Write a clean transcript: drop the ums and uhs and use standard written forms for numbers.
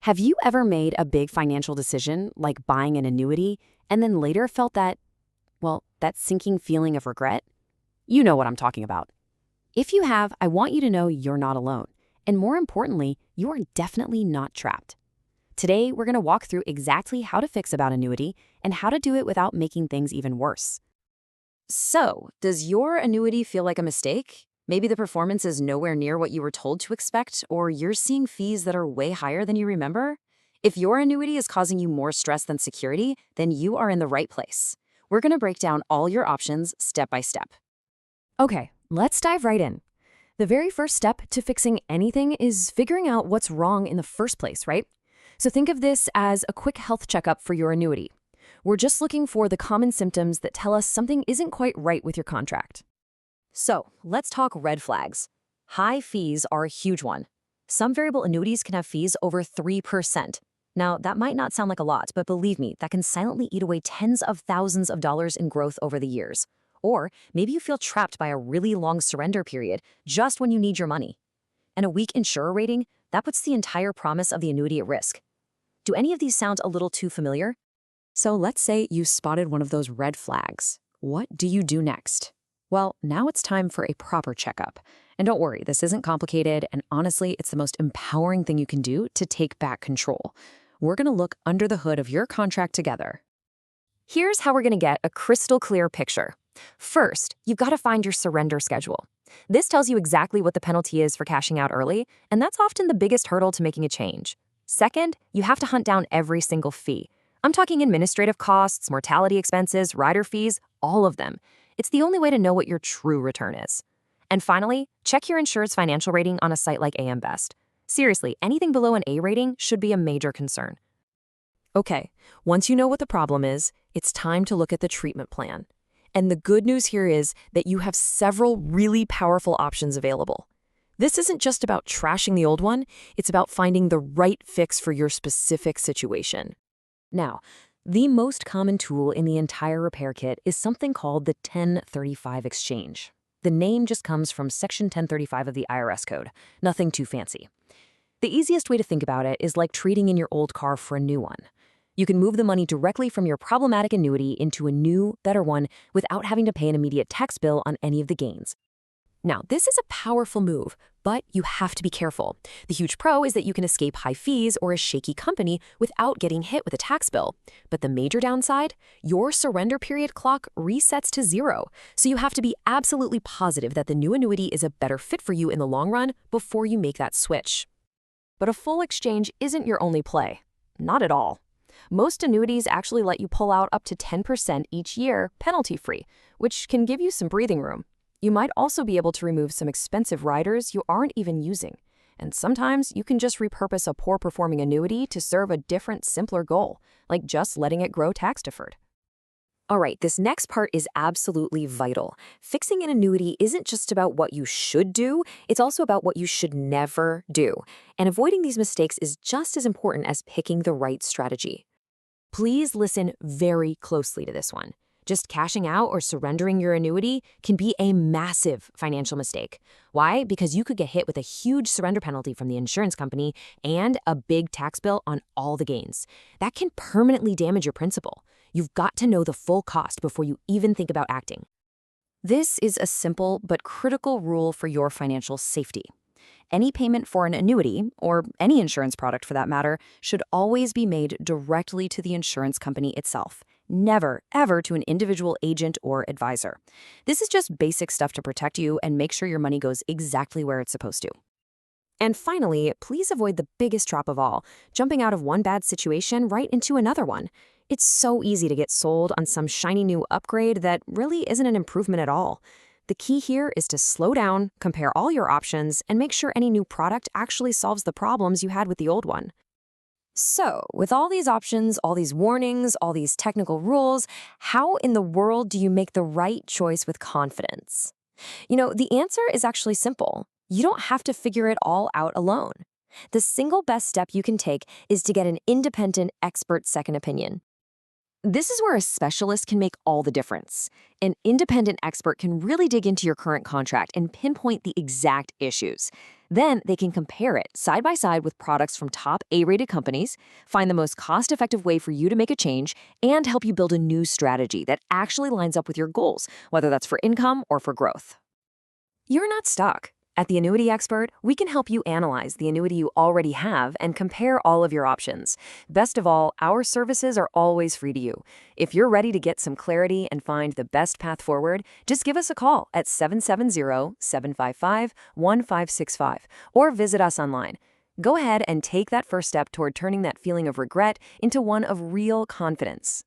Have you ever made a big financial decision, like buying an annuity, and then later felt that sinking feeling of regret? You know what I'm talking about. If you have, I want you to know you're not alone. And more importantly, you are definitely not trapped. Today, we're going to walk through exactly how to fix about annuity and how to do it without making things even worse. So, does your annuity feel like a mistake? Maybe the performance is nowhere near what you were told to expect, or you're seeing fees that are way higher than you remember? If your annuity is causing you more stress than security, then you are in the right place. We're going to break down all your options step by step. Okay, let's dive right in. The very first step to fixing anything is figuring out what's wrong in the first place, right? So think of this as a quick health checkup for your annuity. We're just looking for the common symptoms that tell us something isn't quite right with your contract. So, let's talk red flags. High fees are a huge one. Some variable annuities can have fees over 3%. Now, that might not sound like a lot, but believe me, that can silently eat away tens of thousands of dollars in growth over the years. Or maybe you feel trapped by a really long surrender period just when you need your money. And a weak insurer rating, that puts the entire promise of the annuity at risk. Do any of these sound a little too familiar? So let's say you spotted one of those red flags. What do you do next? Well, now it's time for a proper checkup. And don't worry, this isn't complicated, and honestly, it's the most empowering thing you can do to take back control. We're going to look under the hood of your contract together. Here's how we're going to get a crystal clear picture. First, you've got to find your surrender schedule. This tells you exactly what the penalty is for cashing out early, and that's often the biggest hurdle to making a change. Second, you have to hunt down every single fee. I'm talking administrative costs, mortality expenses, rider fees, all of them. It's the only way to know what your true return is. And finally, check your insurer's financial rating on a site like AM Best. Seriously, anything below an A rating should be a major concern. Okay, once you know what the problem is, it's time to look at the treatment plan. And the good news here is that you have several really powerful options available. This isn't just about trashing the old one, it's about finding the right fix for your specific situation. Now, the most common tool in the entire repair kit is something called the 1035 exchange. The name just comes from Section 1035 of the IRS code, nothing too fancy. The easiest way to think about it is like trading in your old car for a new one. You can move the money directly from your problematic annuity into a new, better one without having to pay an immediate tax bill on any of the gains. Now, this is a powerful move, but you have to be careful. The huge pro is that you can escape high fees or a shaky company without getting hit with a tax bill. But the major downside? Your surrender period clock resets to 0, so you have to be absolutely positive that the new annuity is a better fit for you in the long run before you make that switch. But a full exchange isn't your only play. Not at all. Most annuities actually let you pull out up to 10% each year, penalty-free, which can give you some breathing room. You might also be able to remove some expensive riders you aren't even using. And sometimes you can just repurpose a poor-performing annuity to serve a different, simpler goal, like just letting it grow tax-deferred. All right, this next part is absolutely vital. Fixing an annuity isn't just about what you should do, it's also about what you should never do. And avoiding these mistakes is just as important as picking the right strategy. Please listen very closely to this one. Just cashing out or surrendering your annuity can be a massive financial mistake. Why? Because you could get hit with a huge surrender penalty from the insurance company and a big tax bill on all the gains. That can permanently damage your principal. You've got to know the full cost before you even think about acting. This is a simple but critical rule for your financial safety. Any payment for an annuity, or any insurance product for that matter, should always be made directly to the insurance company itself. Never, ever to an individual agent or advisor. This is just basic stuff to protect you and make sure your money goes exactly where it's supposed to. And finally, please avoid the biggest trap of all, jumping out of one bad situation right into another one. It's so easy to get sold on some shiny new upgrade that really isn't an improvement at all. The key here is to slow down, compare all your options, and make sure any new product actually solves the problems you had with the old one. So, with all these options, all these warnings, all these technical rules, how in the world do you make the right choice with confidence? The answer is actually simple. You don't have to figure it all out alone. The single best step you can take is to get an independent expert second opinion. This is where a specialist can make all the difference. An independent expert can really dig into your current contract and pinpoint the exact issues. Then they can compare it side by side with products from top A-rated companies, find the most cost-effective way for you to make a change, and help you build a new strategy that actually lines up with your goals, whether that's for income or for growth. You're not stuck. At the Annuity Expert, we can help you analyze the annuity you already have and compare all of your options. Best of all, our services are always free to you. If you're ready to get some clarity and find the best path forward, just give us a call at 770-755-1565 or visit us online. Go ahead and take that first step toward turning that feeling of regret into one of real confidence.